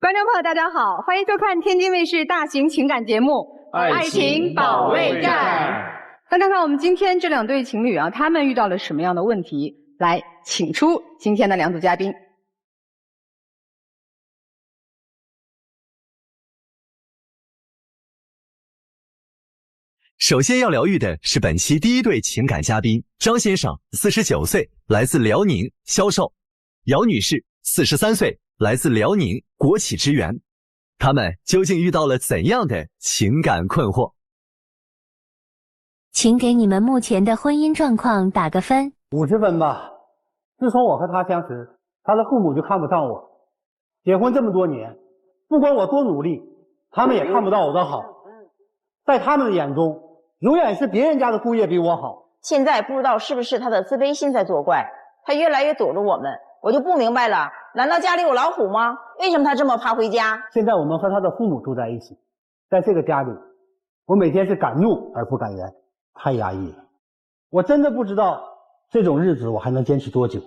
观众朋友，大家好，欢迎收看天津卫视大型情感节目《爱情保卫战》。大家看，我们今天这两对情侣啊，他们遇到了什么样的问题？来，请出今天的两组嘉宾。首先要疗愈的是本期第一对情感嘉宾张先生，49岁，来自辽宁，销售；姚女士，43岁，来自辽宁，国企职员。他们究竟遇到了怎样的情感困惑？请给你们目前的婚姻状况打个分。50分吧。自从我和他相识，他的父母就看不上我。结婚这么多年，不管我多努力，他们也看不到我的好。在他们的眼中，永远是别人家的姑爷比我好。现在不知道是不是他的自卑心在作怪，他越来越躲着我们，我就不明白了，难道家里有老虎吗？为什么他这么怕回家？现在我们和他的父母住在一起，在这个家里，我每天是敢怒而不敢言，太压抑了。我真的不知道这种日子我还能坚持多久。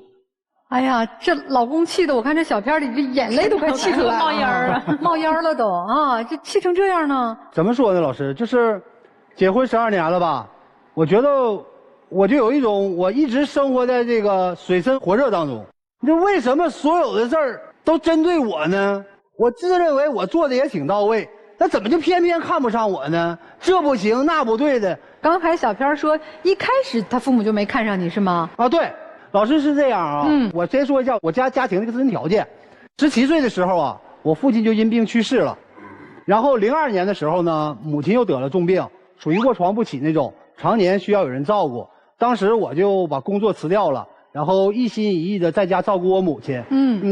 哎呀，这老公气的，我看这小片里这眼泪都快气出来了，冒烟儿啊，冒烟了都啊，这气成这样呢？怎么说呢，老师？就是结婚12年了吧，我觉得我就有一种我一直生活在这个水深火热当中。就为什么所有的事儿都针对我呢？我自认为我做的也挺到位，那怎么就偏偏看不上我呢？这不行那不对的。刚才小片说一开始他父母就没看上你是吗？啊，对。老师是这样啊，我先说一下我家庭的一个自身条件。17岁的时候啊，我父亲就因病去世了，然后02年的时候呢，母亲又得了重病，属于卧床不起那种，常年需要有人照顾。当时我就把工作辞掉了，然后一心一意的在家照顾我母亲。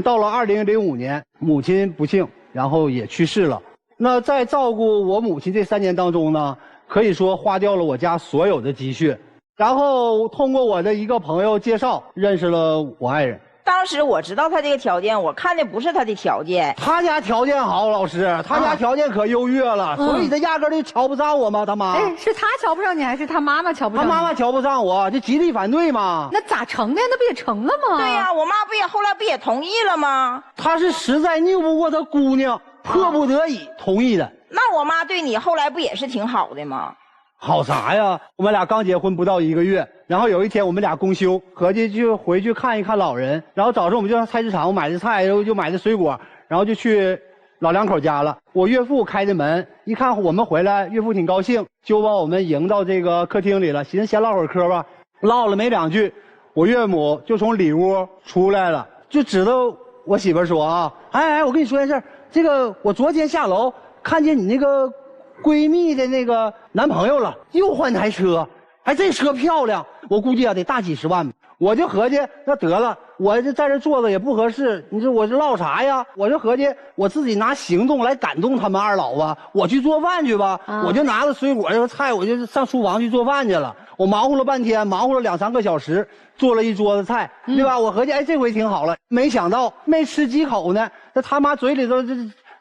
到了2005年，母亲不幸，然后也去世了。那在照顾我母亲这3年当中呢，可以说花掉了我家所有的积蓄。然后通过我的一个朋友介绍，认识了我爱人。当时我知道他这个条件，我看的不是他的条件。他家条件好，老师，他家条件可优越了，所以他压根就瞧不上我吗？他妈。哎，是他瞧不上你，还是他妈妈瞧不上你？他妈妈瞧不上我，就极力反对嘛。那咋成的？那不也成了吗？对呀，我妈不也后来不也同意了吗？他是实在拗不过他姑娘，迫不得已同意的。那我妈对你后来不也是挺好的吗？好啥呀？我们俩刚结婚不到1个月，然后有一天我们俩公休，合计就回去看一看老人。然后早上我们就上菜市场买的菜，然后就买的水果，然后就去老两口家了。我岳父开的门，一看我们回来，岳父挺高兴，就把我们迎到这个客厅里了，寻思先唠会儿嗑吧。唠了没2句，我岳母就从里屋出来了，就指着我媳妇说啊，哎，我跟你说件事，这个我昨天下楼看见你那个闺蜜的那个男朋友了，又换台车，还这车漂亮，我估计啊得大几十万吧。我就合计那得了，我这在这坐着也不合适，你说我这唠啥呀？我就合计我自己拿行动来感动他们二老啊，我去做饭去吧。我就拿着水果这个菜，我就上厨房去做饭去了。我忙活了半天，忙活了2、3个小时，做了一桌子菜，对吧？我合计哎这回挺好了，没想到没吃几口呢，这他妈嘴里头这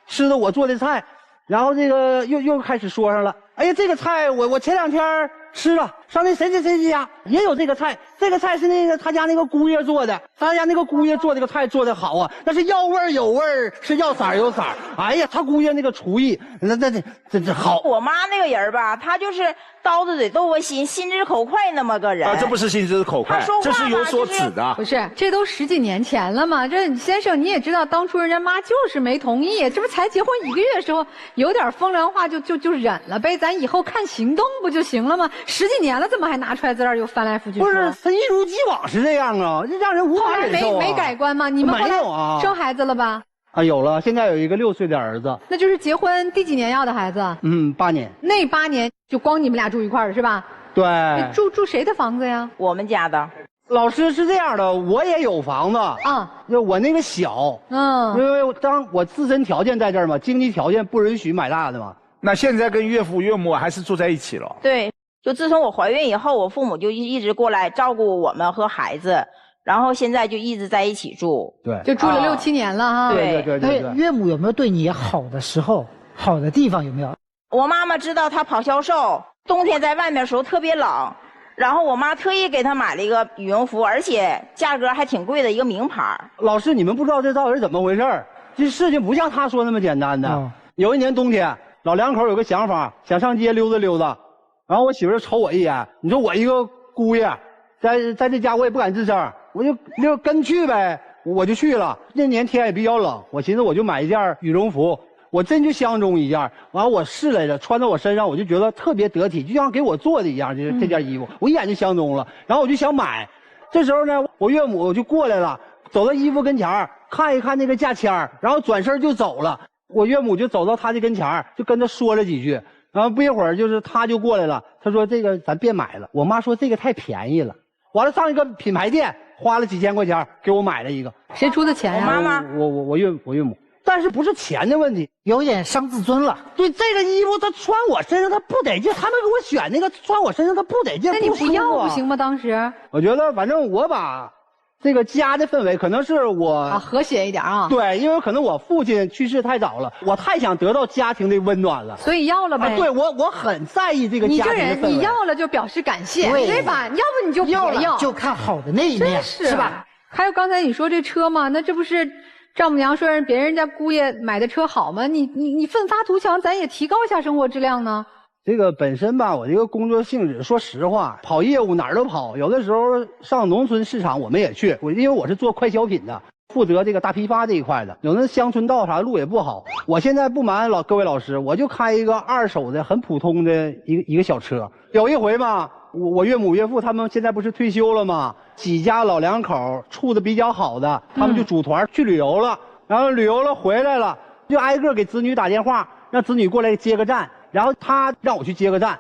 吃的我做的菜。然后这个又开始说上了，哎呀，这个菜我前2天吃了，上那谁家也有这个菜，这个菜是那个他家那个姑爷做的，他家那个姑爷做这个菜做的好啊，那是要味儿有味儿，是要色儿有色儿。哎呀，他姑爷那个厨艺，这好。我妈那个人吧，她就是刀子嘴豆腐心，心直口快那么个人。这不是心直口快，这是有所指的。不是，这都10几年前了嘛。这先生你也知道，当初人家妈就是没同意，这不才结婚1个月的时候，有点风凉话就忍了呗，咱以后看行动不就行了吗？10几年了，怎么还拿出来在这儿又翻来覆去说？不是，他一如既往是这样啊，这让人无法忍受啊。没改观吗？你们没有啊？生孩子了吧？啊，有了，现在有一个6岁的儿子。那就是结婚第几年要的孩子？8年。那8年就光你们俩住一块儿是吧？对。住谁的房子呀？我们家的。老师是这样的，我也有房子啊，就我那个小，因为当我自身条件在这儿嘛，经济条件不允许买大的嘛。那现在跟岳父岳母还是住在一起了？对，就自从我怀孕以后，我父母就一直过来照顾我们和孩子，然后现在就一直在一起住。对，就住了6、7年了哈。对。岳母有没有对你好的时候，好的地方有没有？我妈妈知道她跑销售，冬天在外面的时候特别冷，然后我妈特意给她买了一个羽绒服，而且价格还挺贵的一个名牌。老师，你们不知道这到底是怎么回事？这事情不像他说那么简单的。有一年冬天，老两口有个想法，想上街溜达溜达，然后我媳妇瞅我一眼，你说我一个姑爷，在这家我也不敢吱声，我就跟去呗，我就去了。那年天也比较冷，我寻思我就买一件羽绒服，我真就相中一件，完了我试来着，穿在我身上我就觉得特别得体，就像给我做的一样，这件衣服我一眼就相中了，然后我就想买。这时候呢，我岳母就过来了，走到衣服跟前看一看那个价签，然后转身就走了。我岳母就走到他的跟前，就跟他说了几句，然后不一会儿就是他就过来了，他说这个咱别买了。我妈说这个太便宜了，完了上一个品牌店花了几千块钱给我买了一个。谁出的钱呀？我妈妈。我岳母。但是不是钱的问题，有点伤自尊了。对，这个衣服它穿我身上它不得劲，他们给我选那个穿我身上它不得劲。那你不要不行吗？当时我觉得反正我把这个家的氛围可能是我和谐一点啊。对，因为可能我父亲去世太早了，我太想得到家庭的温暖了，所以要了呗。对，我很在意这个家庭的氛围。你这人你要了就表示感谢，对吧？要不你就别要，就看好的那一面，是吧？还有刚才你说这车嘛，那这不是丈母娘说人别人家姑爷买的车好吗？你奋发图强，咱也提高一下生活质量呢。这个本身吧，我这个工作性质，说实话，跑业务哪儿都跑，有的时候上农村市场我们也去，因为我是做快消品的，负责这个大批发这一块的。有那乡村道啥路也不好，我现在不瞒各位老师，我就开一个二手的很普通的一个小车。有一回嘛，我岳母岳父他们现在不是退休了吗？几家老两口处的比较好的，他们就组团去旅游了，然后旅游了回来了，就挨个给子女打电话，让子女过来接个站，然后他让我去接个站。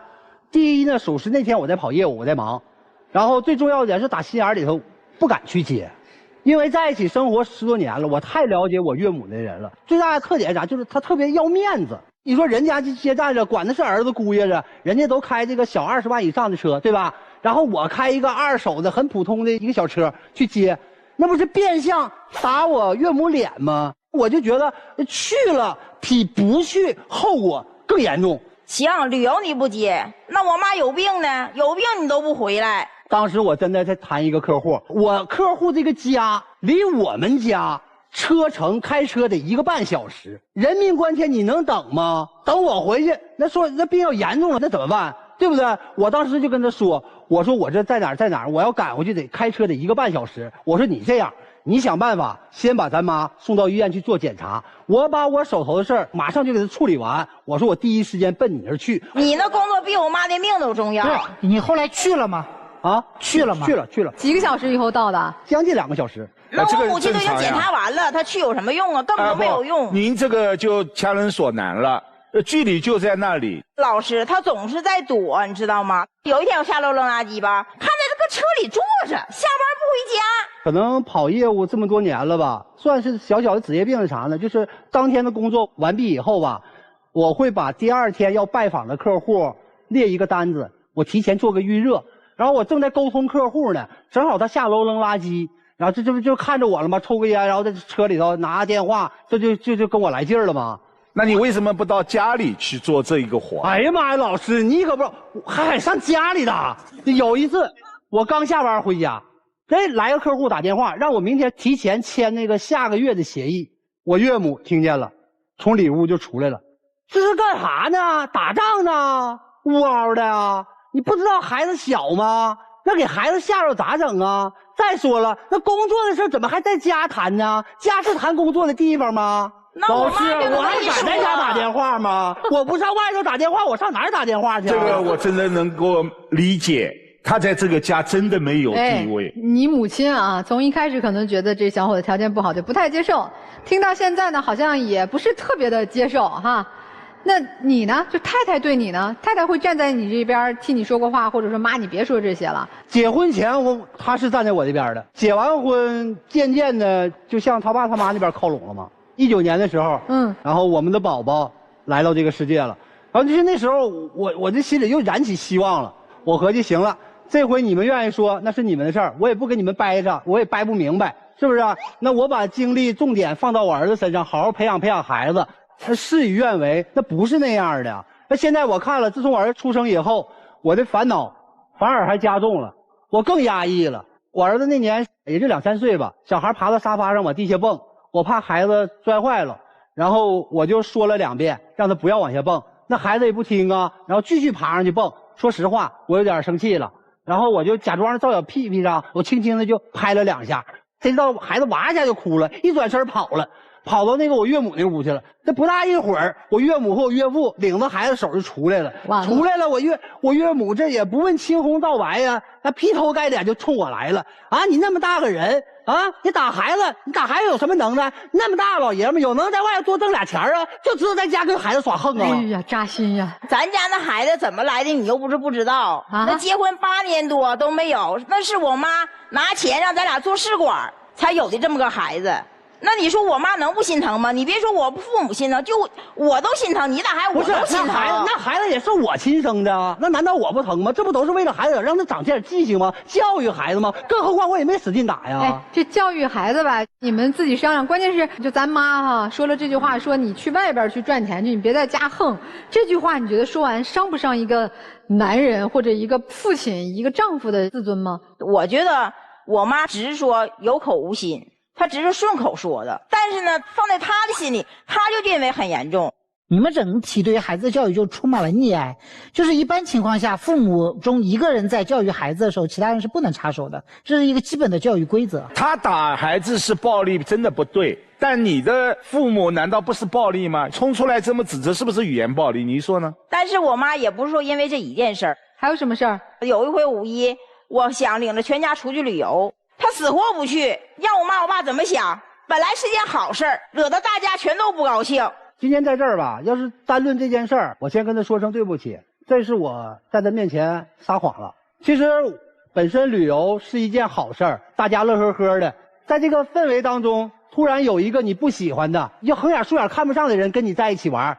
第一呢，属实那天我在跑业务，我在忙，然后最重要的点是打心眼里头不敢去接，因为在一起生活10多年了，我太了解我岳母的人了。最大的特点是啥？就是他特别要面子。你说人家去接站着，管的是儿子姑爷着，人家都开这个小20万以上的车，对吧？然后我开一个二手的很普通的一个小车去接，那不是变相打我岳母脸吗？我就觉得去了比不去后果更严重。行，旅游你不接，那我妈有病呢，有病你都不回来。当时我真的在谈一个客户，我客户这个家离我们家车程开车得1个半小时，人命关天你能等吗？等我回去，那病要严重了，那怎么办？对不对？我当时就跟他说，我说我这在哪儿，我要赶回去得开车得1个半小时。我说你这样，你想办法先把咱妈送到医院去做检查，我把我手头的事儿马上就给她处理完。我说我第一时间奔你那儿去。你那工作比我妈的命都重要。对，你后来去了吗？啊，去了吗？去了。几个小时以后到的？将近2个小时。那我母亲都已经检查完了，她去有什么用啊？根本没有用。您这个就强人所难了。距离就在那里。老师他总是在躲，你知道吗？有一天我下楼扔垃圾吧，他在这个车里坐着，下班不回家。可能跑业务这么多年了吧，算是小小的职业病是啥呢？就是当天的工作完毕以后吧，我会把第2天要拜访的客户列一个单子，我提前做个预热。然后我正在沟通客户呢，正好他下楼扔垃圾，然后这不就看着我了吗？抽个烟，然后在车里头拿电话，这就跟我来劲儿了吗？那你为什么不到家里去做这一个活？哎呀妈呀，老师，你可不知道，还上家里的。有一次，我刚下班回家，来个客户打电话，让我明天提前签那个下个月的协议。我岳母听见了，从里屋就出来了，这是干啥呢？打仗呢？呜嗷的啊！你不知道孩子小吗？那给孩子吓着咋整啊？再说了，那工作的事怎么还在家谈呢？家是谈工作的地方吗？老师，我还敢在家打电话吗？我不上外头打电话，我上哪儿打电话去？这个我真的能够理解，他在这个家真的没有地位。你母亲啊，从一开始可能觉得这小伙子条件不好，就不太接受，听到现在呢，好像也不是特别的接受哈。那你呢？就太太对你呢？太太会站在你这边替你说过话，或者说妈，你别说这些了。结婚前他是站在我这边的，结完婚渐渐的就向他爸他妈那边靠拢了嘛。19年的时候，然后我们的宝宝来到这个世界了，然后就是那时候我这心里又燃起希望了。我合计行了，这回你们愿意说那是你们的事儿，我也不跟你们掰扯，我也掰不明白，是不是？那我把精力重点放到我儿子身上，好好培养孩子。他事与愿违，那不是那样的。那现在我看了，自从我儿子出生以后，我的烦恼反而还加重了，我更压抑了。我儿子那年也就2、3岁吧，小孩爬到沙发上往地下蹦，我怕孩子摔坏了，然后我就说了2遍，让他不要往下蹦。那孩子也不听啊，然后继续爬上去蹦。说实话，我有点生气了，然后我就假装照小屁屁上，我轻轻的就拍了2下，谁知道孩子哇一下就哭了，一转身跑了。跑到那个我岳母那屋去了，这不大一会儿，我岳母和我岳父领着孩子手就出来了。出来了，我岳母这也不问青红皂白呀，那劈头盖脸就冲我来了啊！你那么大个人啊，你打孩子有什么能耐？那么大老爷们有能在外头多挣俩钱啊，就知道在家跟孩子耍横啊！哎呀，扎心呀！咱家那孩子怎么来的，你又不是不知道啊？那结婚8年多都没有，那是我妈拿钱让咱俩做试管才有的这么个孩子。那你说我妈能不心疼吗？你别说我父母心疼，就我都心疼，你咋还我都心疼？那孩子也是我亲生的啊，那难道我不疼吗？这不都是为了孩子让他长点记性吗？教育孩子吗？更何况我也没使劲打呀。哎，这教育孩子吧，你们自己商量。关键是就咱妈哈说了这句话，说你去外边去赚钱去，你别在家横。这句话你觉得说完伤不伤一个男人或者一个父亲、一个丈夫的自尊吗？我觉得我妈只是说有口无心。他只是顺口说的，但是呢，放在他的心里，他就认为很严重。你们整体对孩子的教育就充满了溺爱，就是一般情况下，父母中一个人在教育孩子的时候，其他人是不能插手的，这是一个基本的教育规则。他打孩子是暴力，真的不对。但你的父母难道不是暴力吗？冲出来这么指责，是不是语言暴力？你说呢？但是我妈也不是说因为这一件事儿，还有什么事儿？有一回5一，我想领着全家出去旅游。他死活不去，让我妈我爸怎么想？本来是件好事儿，惹得大家全都不高兴。今天在这儿吧，要是单论这件事儿，我先跟他说声对不起，这是我在他面前撒谎了。其实本身旅游是一件好事儿，大家乐呵呵的，在这个氛围当中，突然有一个你不喜欢的、就横眼竖眼看不上的人跟你在一起玩，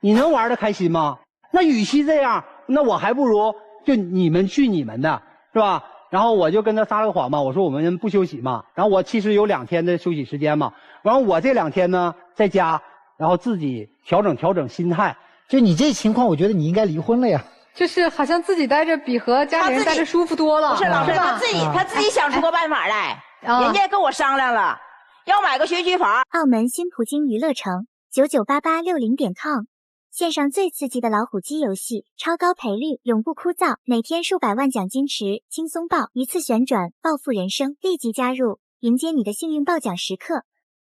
你能玩得开心吗？那与其这样，那我还不如就你们去你们的，是吧？然后我就跟他撒了个谎嘛，我说我们不休息嘛。然后我其实有2天的休息时间嘛。然后我这2天呢在家，然后自己调整心态。就你这情况，我觉得你应该离婚了呀。就是好像自己待着比和家里人待着舒服多了。不是老师，他自己想出个办法来，人家跟我商量了，要买个学区房。澳门新葡京娱乐城998860.com。线上最刺激的老虎机游戏，超高赔率，永不枯燥，每天数百万奖金池，轻松爆，一次旋转，暴富人生，立即加入，迎接你的幸运爆奖时刻。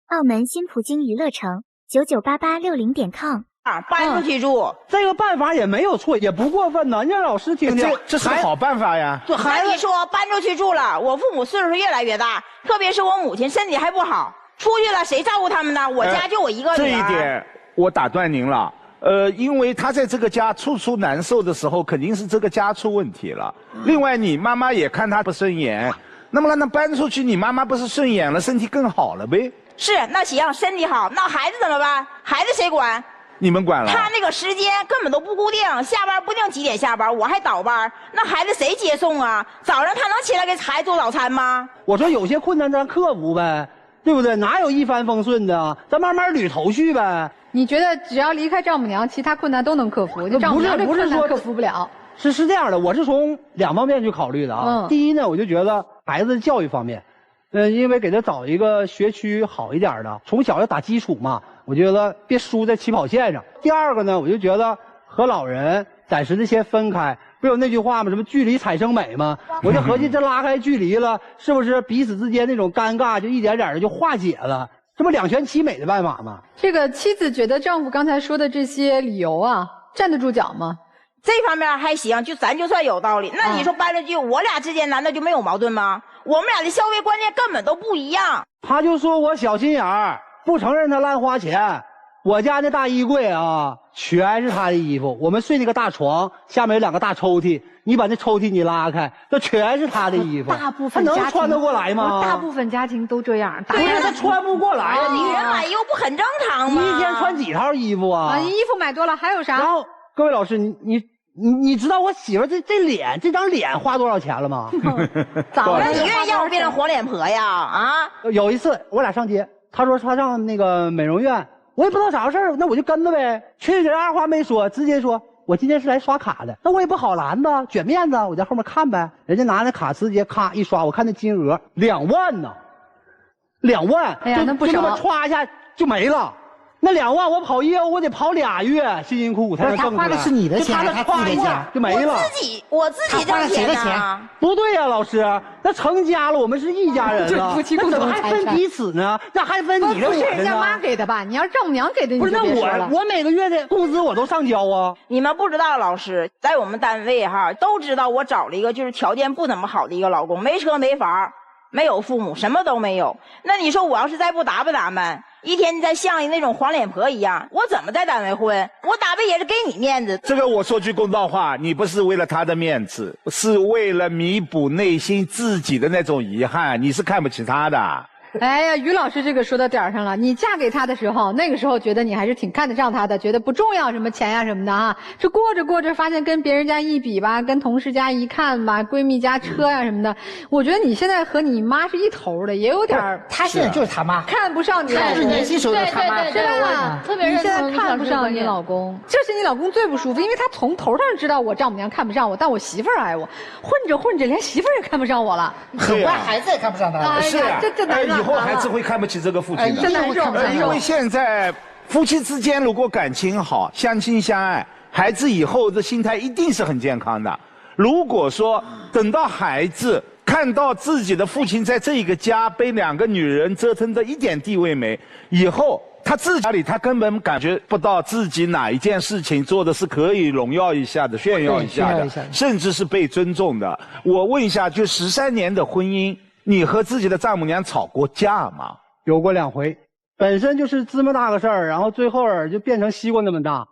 澳门新葡京娱乐城998860.com。搬出去住，这个办法也没有错，也不过分呢。你让老师听听，这是个好办法呀。这孩子你说搬出去住了，我父母岁数越来越大，特别是我母亲身体还不好，出去了谁照顾他们呢？我家就我一个女儿。这一点我打断您了。因为他在这个家处处难受的时候，肯定是这个家出问题了。另外，你妈妈也看他不顺眼，那么让他搬出去，你妈妈不是顺眼了，身体更好了呗？是，那行，身体好，那孩子怎么办？孩子谁管？你们管了？他那个时间根本都不固定，下班不定几点下班，我还倒班，那孩子谁接送啊？早上他能起来给孩子做早餐吗？我说有些困难咱克服呗，对不对？哪有一帆风顺的？咱慢慢捋头绪呗。你觉得只要离开丈母娘，其他困难都能克服？就丈母娘这困难克服不了。是这样的，我是从2方面去考虑的啊。第一呢，我就觉得孩子教育方面，因为给他找一个学区好一点的，从小要打基础嘛，我觉得别输在起跑线上。第二个呢，我就觉得和老人暂时的先分开。不有那句话吗？什么距离产生美吗？我就合计这拉开距离了，是不是彼此之间那种尴尬就一点点的就化解了？这不2全其美的办法吗？这个妻子觉得丈夫刚才说的这些理由啊，站得住脚吗？这方面还行，咱就算有道理。那你说搬出去，我俩之间难道就没有矛盾吗？我们俩的消费观念根本都不一样。他就说我小心眼儿，不承认他乱花钱。我家那大衣柜啊，全是他的衣服。我们睡那个大床下面有2个大抽屉，你把那抽屉你拉开，这全是他的衣服。大部分家庭他能穿得过来吗？大部分家庭都这样。不是他穿不过来呀，女人买衣服不很正常吗？你一天穿几套衣服啊？衣服买多了还有啥？然后各位老师，你知道我媳妇这张脸花多少钱了吗？早那你愿意让我变成黄脸婆呀？啊！有一次我俩上街，他说他上那个美容院。我也不知道啥事儿，那我就跟着呗。去人二话没说，直接说我今天是来刷卡的。那我也不好拦着，卷面子，我在后面看呗。人家拿那卡直接咔一刷，我看那金额2万呢2万，哎呀那不少就那么歘一下就没了。那2万我跑业务，我得跑2月，辛辛苦苦才能挣出来。他花的是你的钱，就他花一下就没了。我自己挣钱呢。不对呀，老师，那成家了，我们是一家人了，夫妻共同那怎么还分彼此呢？那还分你的我的呢？不是人家妈给的吧？你要丈母娘给的，不是？那我每个月的工资我都上交啊。你们不知道，老师在我们单位哈都知道，我找了一个就是条件不怎么好的一个老公，没车没房，没有父母，什么都没有。那你说我要是再不打扮，一天再像那种黄脸婆一样，我怎么在单位混？我打扮也是给你面子。这个我说句公道话，你不是为了他的面子，是为了弥补内心自己的那种遗憾，你是看不起他的。哎呀，于老师这个说到点儿上了。你嫁给他的时候，那个时候觉得你还是挺看得上他的，觉得不重要什么钱呀什么的啊。这过着过着，发现跟别人家一比吧，跟同事家一看吧，闺蜜家车呀什么的，我觉得你现在和你妈是一头的，也有点儿。他现在就是他妈，看不上你，他就是年轻时候的他妈，是吧？特别你现在看不上你老公，这是你老公最不舒服，因为他从头上知道我丈母娘看不上我，但我媳妇儿爱我，混着混着连媳妇儿也看不上我了，很快孩子也看不上他。是啊，以后孩子会看不起这个父亲的，真难受。因为现在夫妻之间如果感情好，相亲相爱，孩子以后的心态一定是很健康的。如果说等到孩子看到自己的父亲在这个家被2个女人折腾的一点地位没，以后他自己家里他根本感觉不到自己哪一件事情做的是可以荣耀一下的、炫耀一下的，甚至是被尊重的。我问一下，就13年的婚姻，你和自己的丈母娘吵过架吗？有过2回，本身就是这么大个事儿，然后最后就变成西瓜那么大。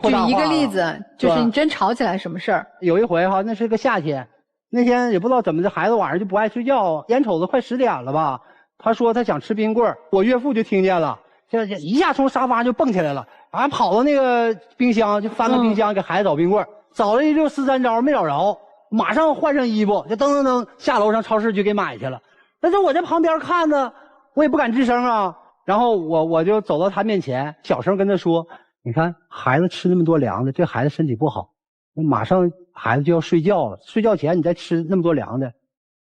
举一个例子，就是你真吵起来什么事儿？有一回哈，那是个夏天，那天也不知道怎么的，孩子晚上就不爱睡觉，眼瞅着快10点了吧，他说他想吃冰棍儿，我岳父就听见了，就一下从沙发就蹦起来了，啊，跑到那个冰箱就翻个冰箱给孩子找冰棍儿，找了一溜4-3招没找着，马上换上衣服就噔噔噔下楼上超市去给买去了。但是我在旁边看着。我也不敢吱声啊，然后我就走到他面前，小声跟他说：“你看，孩子吃那么多凉的，对孩子身体不好。马上孩子就要睡觉了，睡觉前你再吃那么多凉的，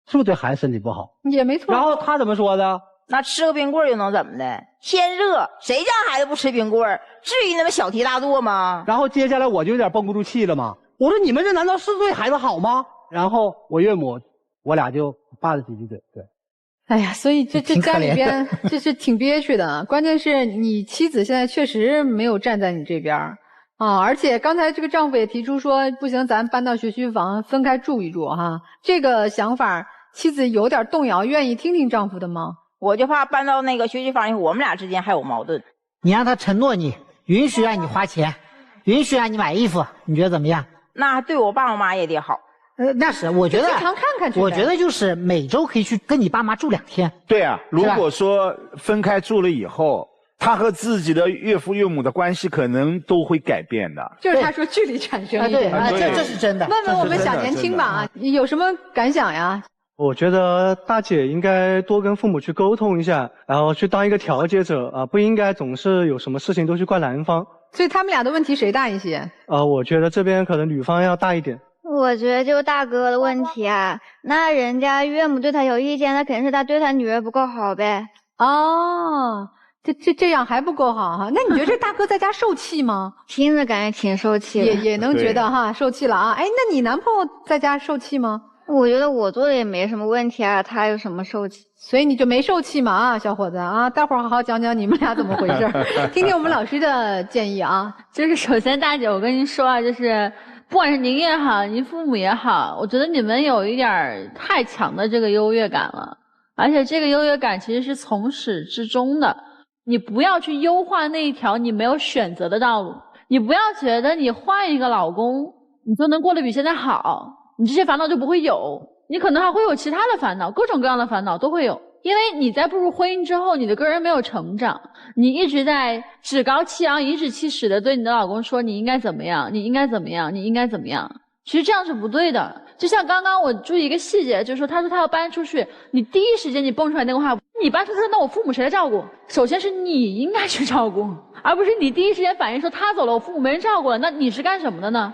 是不是对孩子身体不好？”也没错。然后他怎么说的？那吃个冰棍又能怎么的？天热，谁家孩子不吃冰棍？至于那么小题大做吗？然后接下来我就有点绷不住气了嘛。我说：“你们这难道是对孩子好吗？”然后我岳母，我俩就拌了几句嘴，对。哎呀，所以这家里边这是挺憋屈的。关键是你妻子现在确实没有站在你这边啊，而且刚才这个丈夫也提出说，不行，咱搬到学区房分开住一住哈。这个想法，妻子有点动摇，愿意听听丈夫的吗？我就怕搬到那个学区房以后，我们俩之间还有矛盾。你让他承诺你，允许让你花钱，允许让你买衣服，你觉得怎么样？那对我爸我妈也得好。那是我觉得，经常看看去。我觉得就是每周可以去跟你爸妈住2天。对啊，如果说分开住了以后，他和自己的岳父岳母的关系可能都会改变的。就是他说距离产生一点，这是真的。问问我们小年轻吧啊，你有什么感想呀？我觉得大姐应该多跟父母去沟通一下，然后去当一个调解者啊，不应该总是有什么事情都去怪男方。所以他们俩的问题谁大一些？我觉得这边可能女方要大一点。我觉得就大哥的问题啊，那人家岳母对他有意见，那肯定是他对他女儿不够好呗。哦，这样还不够好哈？那你觉得这大哥在家受气吗？听着感觉挺受气的，也能觉得哈受气了啊。哎，那你男朋友在家受气吗？我觉得我做的也没什么问题啊，他有什么受气？所以你就没受气嘛啊，小伙子啊，待会儿好好讲讲你们俩怎么回事，听听我们老师的建议啊。就是首先大姐，我跟您说啊，就是不管是您也好，您父母也好，我觉得你们有一点太强的这个优越感了，而且这个优越感其实是从始至终的。你不要去优化那一条你没有选择的道路，你不要觉得你换一个老公，你就能过得比现在好，你这些烦恼就不会有，你可能还会有其他的烦恼，各种各样的烦恼都会有。因为你在步入婚姻之后，你的个人没有成长，你一直在趾高气扬、颐指气使的对你的老公说你应该怎么样，你应该怎么样，你应该怎么样。其实这样是不对的。就像刚刚我注意一个细节，就是说他说他要搬出去，你第一时间你蹦出来那个话，你搬出去那我父母谁来照顾？首先是你应该去照顾，而不是你第一时间反应说他走了我父母没人照顾了，那你是干什么的呢？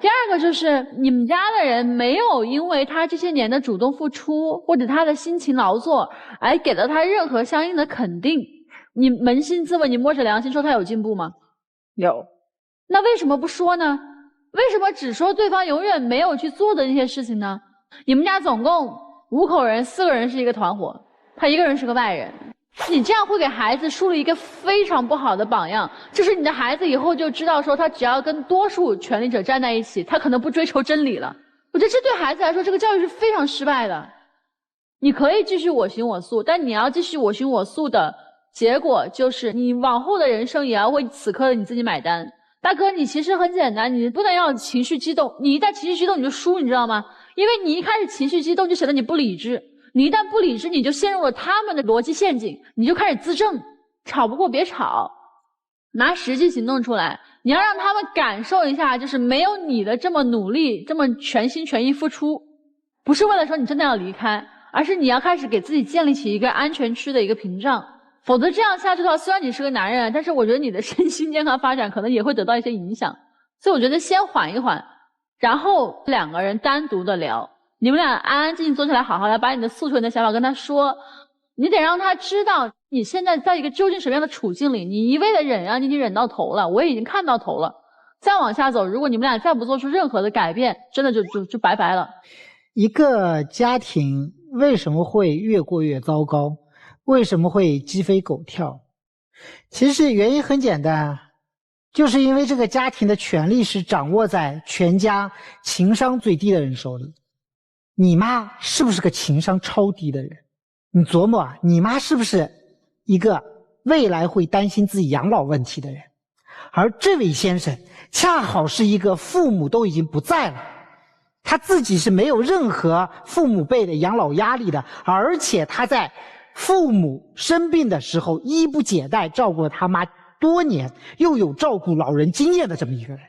第二个就是你们家的人没有因为他这些年的主动付出或者他的辛勤劳作而给了他任何相应的肯定。你扪心自问，你摸着良心说他有进步吗？有。那为什么不说呢？为什么只说对方永远没有去做的那些事情呢？你们家总共5口人，4个人是一个团伙，他1个人是个外人。你这样会给孩子树立一个非常不好的榜样，就是你的孩子以后就知道说他只要跟多数权力者站在一起，他可能不追求真理了。我觉得这对孩子来说，这个教育是非常失败的。你可以继续我行我素，但你要继续我行我素的结果就是你往后的人生也要为此刻的你自己买单。大哥，你其实很简单，你不能要情绪激动，你一旦情绪激动你就输，你知道吗？因为你一开始情绪激动就显得你不理智，你一旦不理智你就陷入了他们的逻辑陷阱，你就开始自证。吵不过别吵，拿实际行动出来，你要让他们感受一下，就是没有你的这么努力，这么全心全意付出，不是为了说你真的要离开，而是你要开始给自己建立起一个安全区的一个屏障。否则这样下去的话，虽然你是个男人，但是我觉得你的身心健康发展可能也会得到一些影响。所以我觉得先缓一缓，然后2个人单独的聊，你们俩安安静静坐下来好好的把你的诉求、你的想法跟他说。你得让他知道你现在在一个究竟什么样的处境里，你一味的忍啊，你已经忍到头了，我也已经看到头了。再往下走，如果你们俩再不做出任何的改变，真的就拜拜了。一个家庭为什么会越过越糟糕？为什么会鸡飞狗跳？其实原因很简单，就是因为这个家庭的权力是掌握在全家情商最低的人手里。你妈是不是个情商超低的人？你琢磨啊，你妈是不是一个未来会担心自己养老问题的人？而这位先生恰好是一个父母都已经不在了，他自己是没有任何父母辈的养老压力的，而且他在父母生病的时候衣不解带照顾了他妈多年，又有照顾老人经验的这么一个人，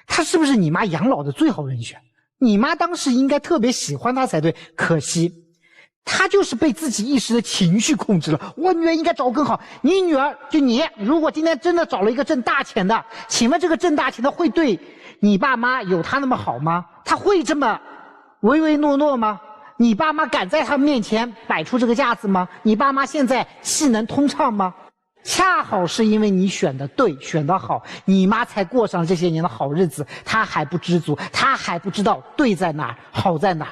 他是不是你妈养老的最好人选？你妈当时应该特别喜欢他才对，可惜他就是被自己一时的情绪控制了。我女儿应该找更好，你女儿就你，如果今天真的找了一个挣大钱的，请问这个挣大钱的会对你爸妈有他那么好吗？他会这么唯唯诺诺吗？你爸妈敢在他面前摆出这个架子吗？你爸妈现在气能通畅吗？恰好是因为你选的对，选得好，你妈才过上这些年的好日子。她还不知足，她还不知道对在哪儿，好在哪儿。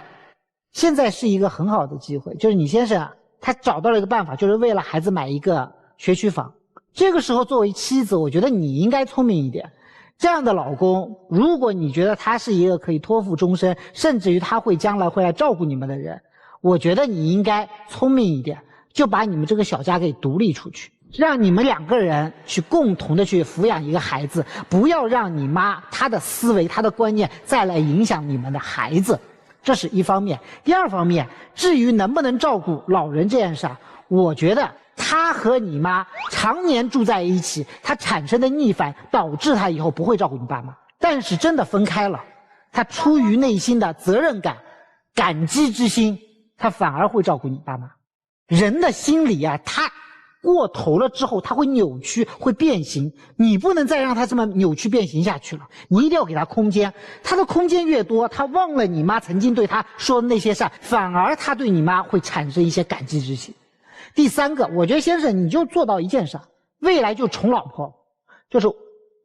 现在是一个很好的机会，就是你先生他找到了一个办法，就是为了孩子买一个学区房。这个时候作为妻子，我觉得你应该聪明一点。这样的老公，如果你觉得他是一个可以托付终身，甚至于他会将来会来照顾你们的人，我觉得你应该聪明一点，就把你们这个小家给独立出去，让你们2个人去共同的去抚养一个孩子，不要让你妈她的思维、她的观念再来影响你们的孩子。这是一方面。第二方面，至于能不能照顾老人这件事儿，我觉得他和你妈常年住在一起，他产生的逆反导致他以后不会照顾你爸妈。但是真的分开了，他出于内心的责任感、感激之心，他反而会照顾你爸妈。人的心理啊，他过头了之后，他会扭曲，会变形。你不能再让他这么扭曲变形下去了，你一定要给他空间。他的空间越多，他忘了你妈曾经对他说的那些事儿，反而他对你妈会产生一些感激之情。第三个，我觉得先生你就做到一件事，未来就宠老婆，就是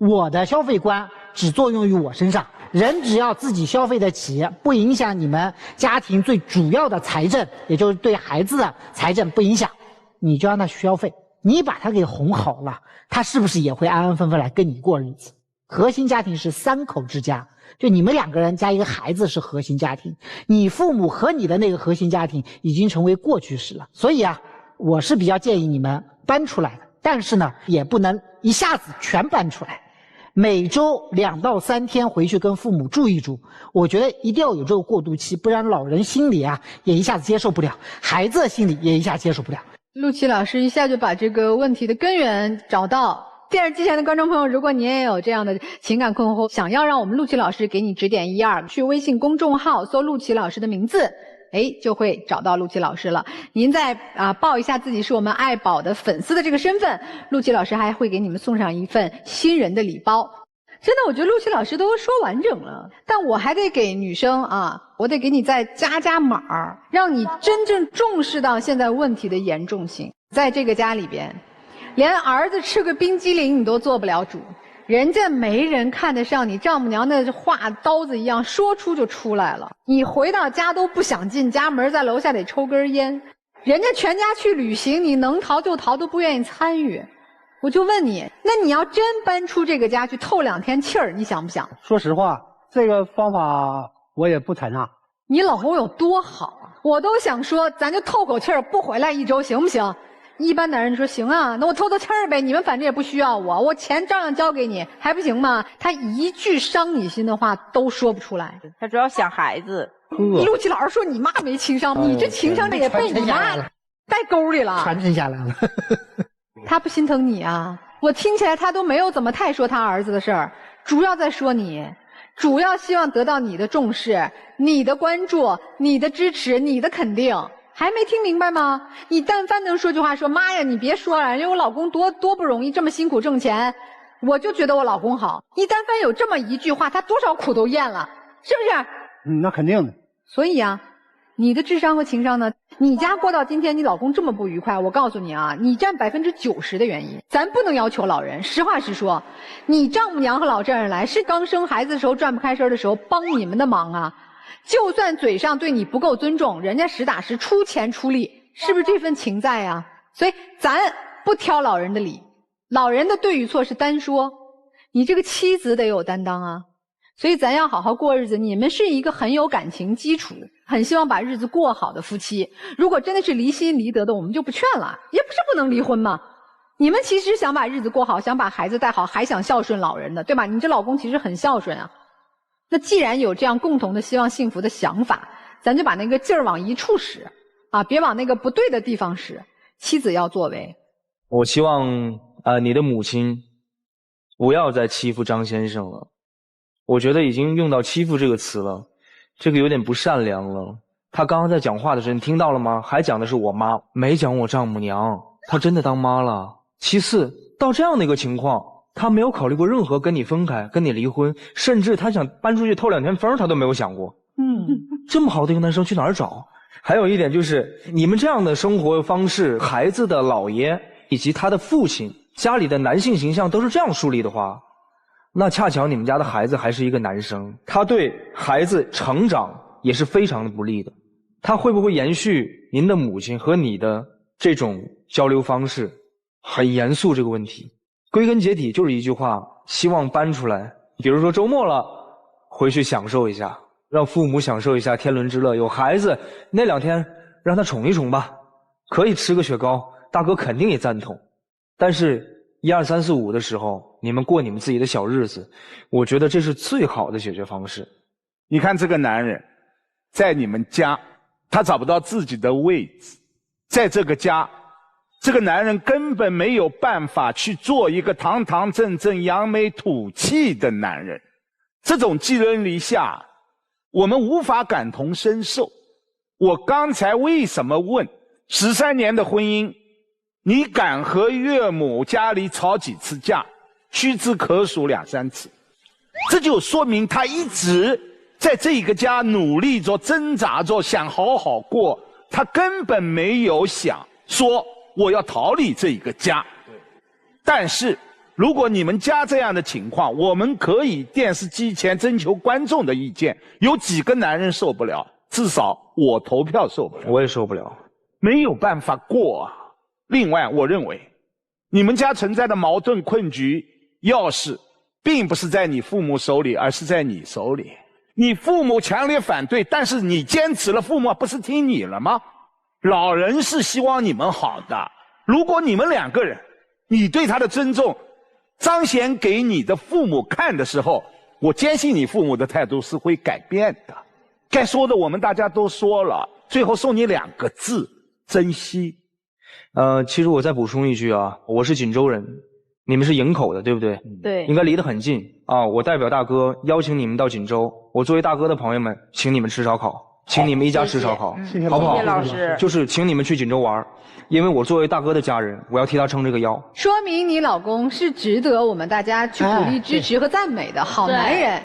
我的消费观只作用于我身上，人只要自己消费得起，不影响你们家庭最主要的财政，也就是对孩子的财政不影响，你就让他消费。你把他给哄好了，他是不是也会安安分分来跟你过日子？核心家庭是3口之家，就你们2个人加一个孩子是核心家庭，你父母和你的那个核心家庭已经成为过去式了。所以啊，我是比较建议你们搬出来的，但是呢，也不能一下子全搬出来，每周2到3天回去跟父母住一住，我觉得一定要有这个过渡期，不然老人心里啊也一下子接受不了，孩子心里也一下接受不了。陆琪老师一下就把这个问题的根源找到。电视机前的观众朋友，如果你也有这样的情感困惑，想要让我们陆琪老师给你指点一二，去微信公众号搜陆琪老师的名字，就会找到陆琪老师了。您再报一下自己是我们爱宝的粉丝的这个身份，陆琪老师还会给你们送上一份新人的礼包。真的，我觉得陆琪老师都说完整了，但我还得给女生啊，我得给你再加码，让你真正重视到现在问题的严重性。在这个家里边，连儿子吃个冰激凌你都做不了主，人家没人看得上你丈母娘那话刀子一样说出就出来了，你回到家都不想进家门，在楼下得抽根烟，人家全家去旅行，你能逃就逃，都不愿意参与。我就问你，那你要真搬出这个家去透2天气儿，你想不想？说实话，这个方法我也不采纳。你老公有多好啊？我都想说，咱就透口气儿，不回来1周行不行？一般男人说行啊，那我透气儿呗，你们反正也不需要我钱照样交给你，还不行吗？他一句伤你心的话都说不出来。他主要想孩子。陆琪老师说你妈没情商，你这情商这也被你妈带沟里了，传承下来了。他不心疼你啊？我听起来他都没有怎么太说他儿子的事儿，主要在说你，主要希望得到你的重视、你的关注、你的支持、你的肯定。还没听明白吗？你但凡能说句话，说妈呀，你别说了，因为我老公多不容易，这么辛苦挣钱，我就觉得我老公好。你但凡有这么一句话，他多少苦都咽了，是不是？那肯定的。所以啊，你的智商和情商呢？你家过到今天，你老公这么不愉快，我告诉你啊，你占90%的原因。咱不能要求老人，实话实说，你丈母娘和老丈人来是刚生孩子的时候转不开身的时候帮你们的忙啊。就算嘴上对你不够尊重，人家实打实出钱出力，是不是这份情在啊？所以咱不挑老人的理，老人的对与错是单说，你这个妻子得有担当啊。所以咱要好好过日子，你们是一个很有感情基础，很希望把日子过好的夫妻。如果真的是离心离德的，我们就不劝了，也不是不能离婚嘛。你们其实想把日子过好，想把孩子带好，还想孝顺老人的，对吧？你这老公其实很孝顺啊。那既然有这样共同的希望幸福的想法，咱就把那个劲儿往一处使啊，别往那个不对的地方使。妻子要作为。我希望你的母亲不要再欺负张先生了。我觉得已经用到欺负这个词了，这个有点不善良了。他刚刚在讲话的时候，你听到了吗？还讲的是我妈，没讲我丈母娘。他真的当妈了。其次，到这样的一个情况，他没有考虑过任何跟你分开、跟你离婚，甚至他想搬出去透2天风，他都没有想过。这么好的一个男生去哪儿找？还有一点就是，你们这样的生活方式，孩子的姥爷以及他的父亲，家里的男性形象都是这样树立的话，那恰巧你们家的孩子还是一个男生，他对孩子成长也是非常的不利的。他会不会延续您的母亲和你的这种交流方式？很严肃这个问题。归根结底就是一句话，希望搬出来，比如说周末了回去享受一下，让父母享受一下天伦之乐。有孩子那2天让他宠一宠吧，可以吃个雪糕，大哥肯定也赞同。但是1、2、3、4、5的时候，你们过你们自己的小日子，我觉得这是最好的解决方式。你看这个男人在你们家，他找不到自己的位置，在这个家，这个男人根本没有办法去做一个堂堂正正扬眉吐气的男人。这种寄人篱下，我们无法感同身受。我刚才为什么问13年的婚姻，你敢和岳母家里吵几次架？屈指可数2、3次。这就说明他一直在这个家努力着、挣扎着，想好好过。他根本没有想说我要逃离这一个家。但是如果你们家这样的情况，我们可以电视机前征求观众的意见，有几个男人受不了？至少我投票受不了。我也受不了，没有办法过啊。另外，我认为你们家存在的矛盾困局钥匙并不是在你父母手里，而是在你手里。你父母强烈反对，但是你坚持了，父母不是听你了吗？老人是希望你们好的。如果你们2个人，你对他的尊重彰显给你的父母看的时候，我坚信你父母的态度是会改变的。该说的我们大家都说了，最后送你2个字：珍惜。其实我再补充一句啊，我是锦州人，你们是营口的，对不对？对，应该离得很近啊。我代表大哥邀请你们到锦州，我作为大哥的朋友们，请你们吃烧烤。请你们一家吃烧烤，谢谢好不好？谢谢老师就是请你们去锦州玩，因为我作为大哥的家人，我要替他撑这个腰。说明你老公是值得我们大家去鼓励、支持和赞美的好男人。